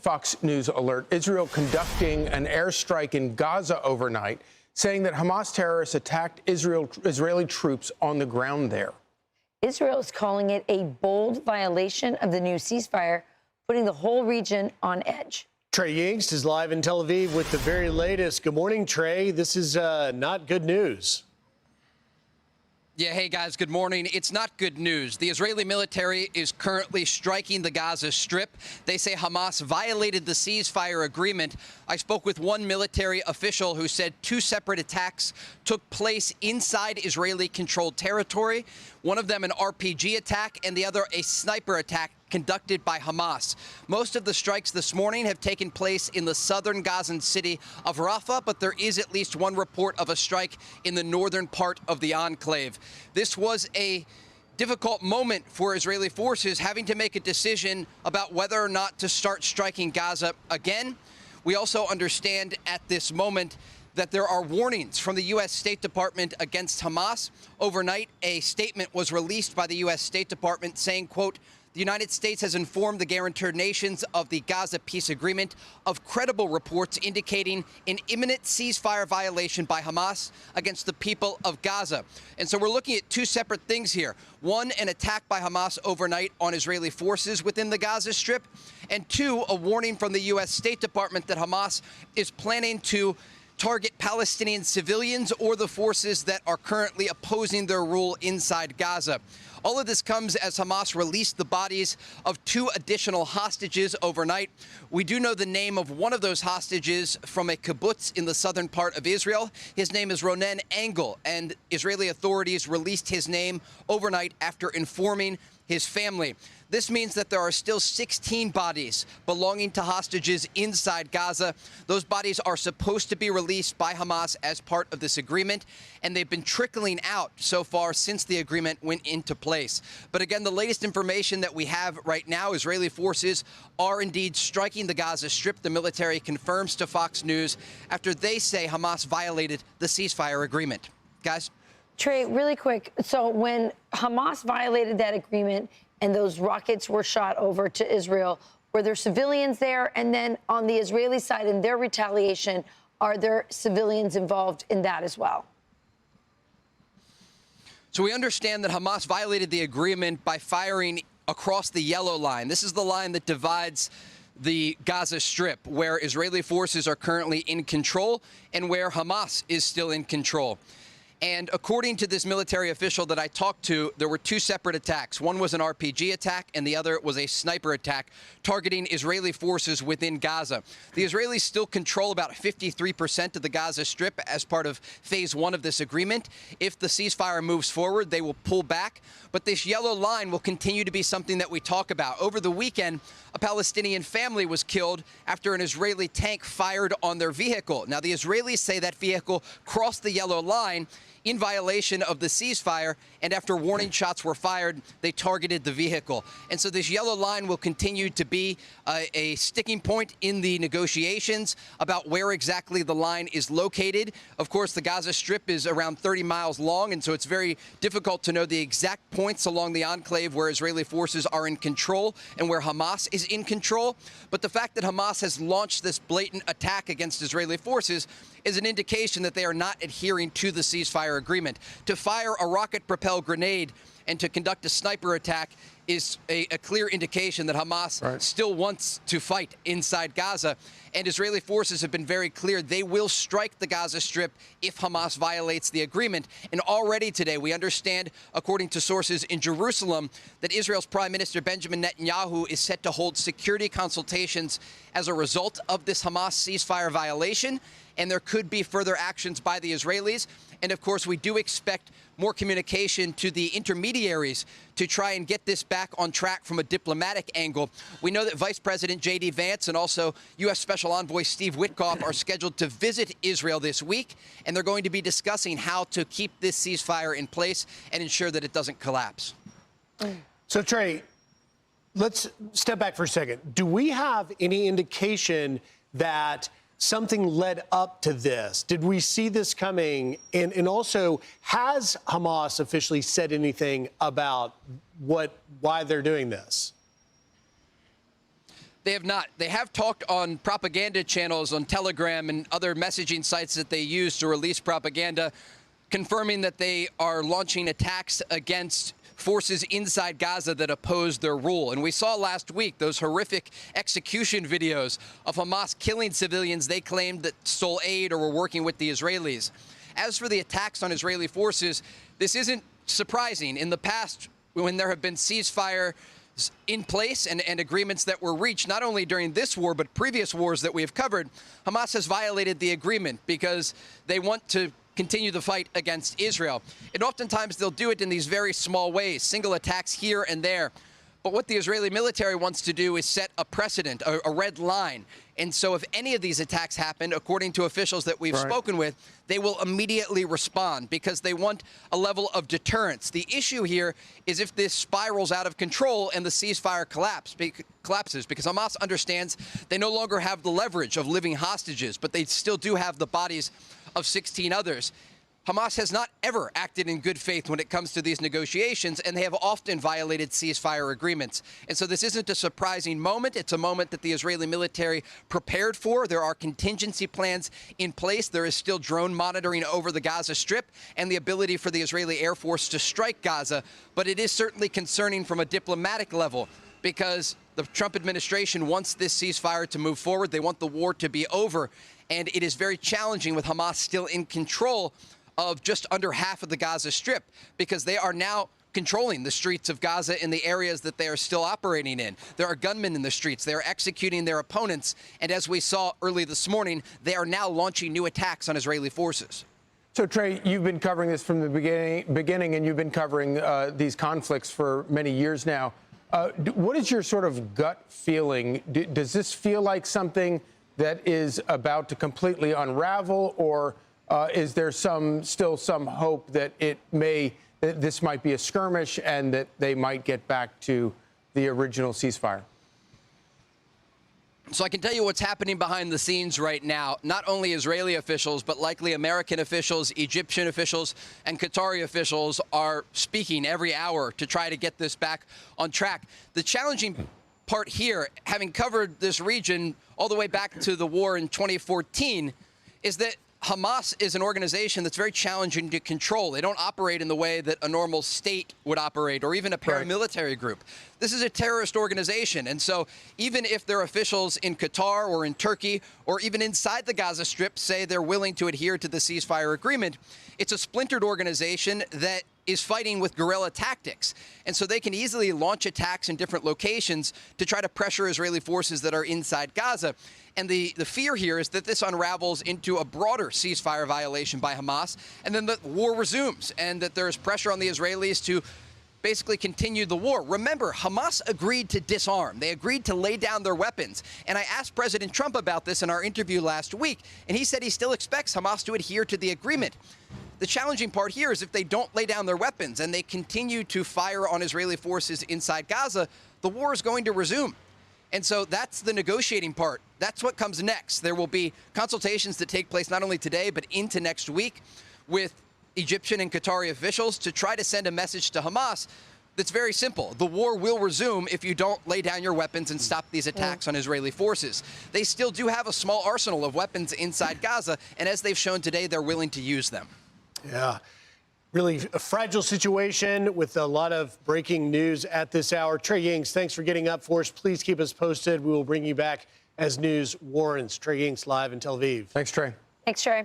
Fox News alert. Israel conducting an airstrike in Gaza overnight, saying that Hamas terrorists attacked Israeli troops on the ground there. Israel is calling it a bold violation of the new ceasefire, putting the whole region on edge. Trey Yingst is live in Tel Aviv with the very latest. Good morning, Trey. This is not good news. Yeah, hey guys, good morning. It's not good news. The Israeli military is currently striking the Gaza Strip. They say Hamas violated the ceasefire agreement. I spoke with one military official who said 2 separate attacks took place inside Israeli-controlled territory. One of them an RPG attack and the other a sniper attack conducted by Hamas. Most of the strikes this morning have taken place in the southern Gazan city of Rafah, but there is at least one report of a strike in the northern part of the enclave. This was a difficult moment for Israeli forces, having to make a decision about whether or not to start striking Gaza again. We also understand at this moment that there are warnings from the U.S. State Department against Hamas. Overnight, a statement was released by the U.S. State Department saying, quote, "The United States has informed the guarantor nations of the Gaza peace agreement of credible reports indicating an imminent ceasefire violation by Hamas against the people of Gaza." And so we're looking at 2 separate things here. One, an attack by Hamas overnight on Israeli forces within the Gaza Strip. And 2, a warning from the U.S. State Department that Hamas is planning to target Palestinian civilians or the forces that are currently opposing their rule inside Gaza. All of this comes as Hamas released the bodies of 2 additional hostages overnight. We do know the name of one of those hostages from a kibbutz in the southern part of Israel. His name is Ronen Engel, and Israeli authorities released his name overnight after informing his family. This means that there are still 16 bodies belonging to hostages inside Gaza. Those bodies are supposed to be released by Hamas as part of this agreement, and they've been trickling out so far since the agreement went into place. But again, the latest information that we have right now, Israeli forces are indeed striking the Gaza Strip. The military confirms to Fox News after they say Hamas violated the ceasefire agreement. Guys? Trey, really quick. So when Hamas violated that agreement and those rockets were shot over to Israel, were there civilians there? And then on the Israeli side, in their retaliation, are there civilians involved in that as well? So we understand that Hamas violated the agreement by firing across the yellow line. This is the line that divides the Gaza Strip, where Israeli forces are currently in control and where Hamas is still in control. And according to this military official that I talked to, there were 2 separate attacks. One was an RPG attack, and the other was a sniper attack targeting Israeli forces within Gaza. The Israelis still control about 53% of the Gaza Strip as part of phase 1 of this agreement. If the ceasefire moves forward, they will pull back. But this yellow line will continue to be something that we talk about. Over the weekend, a Palestinian family was killed after an Israeli tank fired on their vehicle. Now, the Israelis say that vehicle crossed the yellow line in violation of the ceasefire, and after warning shots were fired, they targeted the vehicle. And so this yellow line will continue to be a sticking point in the negotiations about where exactly the line is located. Of course, the Gaza Strip is around 30 miles long, and so it's very difficult to know the exact points along the enclave where Israeli forces are in control and where Hamas is in control. But the fact that Hamas has launched this blatant attack against Israeli forces is an indication that they are not adhering to the ceasefire agreement. To fire a rocket-propelled grenade and to conduct a sniper attack is a clear indication that Hamas still wants to fight inside Gaza. And Israeli forces have been very clear they will strike the Gaza Strip if Hamas violates the agreement. And already today, we understand, according to sources in Jerusalem, that Israel's Prime Minister Benjamin Netanyahu is set to hold security consultations as a result of this Hamas ceasefire violation. And there could be further actions by the Israelis. And of course, we do expect more communication to the intermediaries to try and get this back on track from a diplomatic angle. We know that Vice President J.D. Vance and also U.S. Special Envoy Steve Witkoff are scheduled to visit Israel this week, and they're going to be discussing how to keep this ceasefire in place and ensure that it doesn't collapse. So, Trey, let's step back for a second. Do we have any indication that something led up to this? Did we see this coming? And also, has Hamas officially said anything about why they're doing this? They have not. They have talked on propaganda channels on Telegram and other messaging sites that they use to release propaganda, confirming that they are launching attacks against forces inside Gaza that oppose their rule. And we saw last week those horrific execution videos of Hamas killing civilians they claimed that stole aid or were working with the Israelis. As for the attacks on Israeli forces, this isn't surprising. In the past, when there have been ceasefire in place and agreements that were reached, not only during this war, but previous wars that we have covered, Hamas has violated the agreement because they want to continue the fight against Israel. And oftentimes they'll do it in these very small ways, single attacks here and there. But what the Israeli military wants to do is set a precedent, a red line. And so if any of these attacks happen, according to officials that we've spoken with, they will immediately respond because they want a level of deterrence. The issue here is if this spirals out of control and the ceasefire collapses, because Hamas understands they no longer have the leverage of living hostages, but they still do have the bodies of 16 others. Hamas has not ever acted in good faith when it comes to these negotiations, and they have often violated ceasefire agreements. And so this isn't a surprising moment. It's a moment that the Israeli military prepared for. There are contingency plans in place. There is still drone monitoring over the Gaza Strip and the ability for the Israeli Air Force to strike Gaza. But it is certainly concerning from a diplomatic level because the Trump administration wants this ceasefire to move forward. They want the war to be over. And it is very challenging with Hamas still in control of just under half of the Gaza Strip because they are now controlling the streets of Gaza in the areas that they are still operating in. There are gunmen in the streets. They are executing their opponents. And as we saw early this morning, they are now launching new attacks on Israeli forces. So, Trey, you've been covering this from the beginning and you've been covering these conflicts for many years now. What is your sort of gut feeling? Does this feel like something that is about to completely unravel, or is there still some hope that this might be a skirmish and that they might get back to the original ceasefire? So I can tell you what's happening behind the scenes right now. Not only Israeli officials, but likely American officials, Egyptian officials, and Qatari officials are speaking every hour to try to get this back on track. The challenging part here, having covered this region all the way back to the war in 2014, is that Hamas is an organization that's very challenging to control. They don't operate in the way that a normal state would operate, or even a paramilitary group. This is a terrorist organization. And so even if their officials in Qatar or in Turkey or even inside the Gaza Strip say they're willing to adhere to the ceasefire agreement, it's a splintered organization that is fighting with guerrilla tactics. And so they can easily launch attacks in different locations to try to pressure Israeli forces that are inside Gaza. And the fear here is that this unravels into a broader ceasefire violation by Hamas, and then the war resumes, and that there is pressure on the Israelis to basically continue the war. Remember, Hamas agreed to disarm. They agreed to lay down their weapons. And I asked President Trump about this in our interview last week, and he said he still expects Hamas to adhere to the agreement. The challenging part here is if they don't lay down their weapons and they continue to fire on Israeli forces inside Gaza, the war is going to resume. And so that's the negotiating part. That's what comes next. There will be consultations that take place not only today, but into next week with Egyptian and Qatari officials to try to send a message to Hamas that's very simple. The war will resume if you don't lay down your weapons and stop these attacks on Israeli forces. They still do have a small arsenal of weapons inside Gaza, and as they've shown today, they're willing to use them. Yeah, really a fragile situation with a lot of breaking news at this hour. Trey Yingst, thanks for getting up for us. Please keep us posted. We will bring you back as news warrants. Trey Yingst live in Tel Aviv. Thanks, Trey. Thanks, Trey.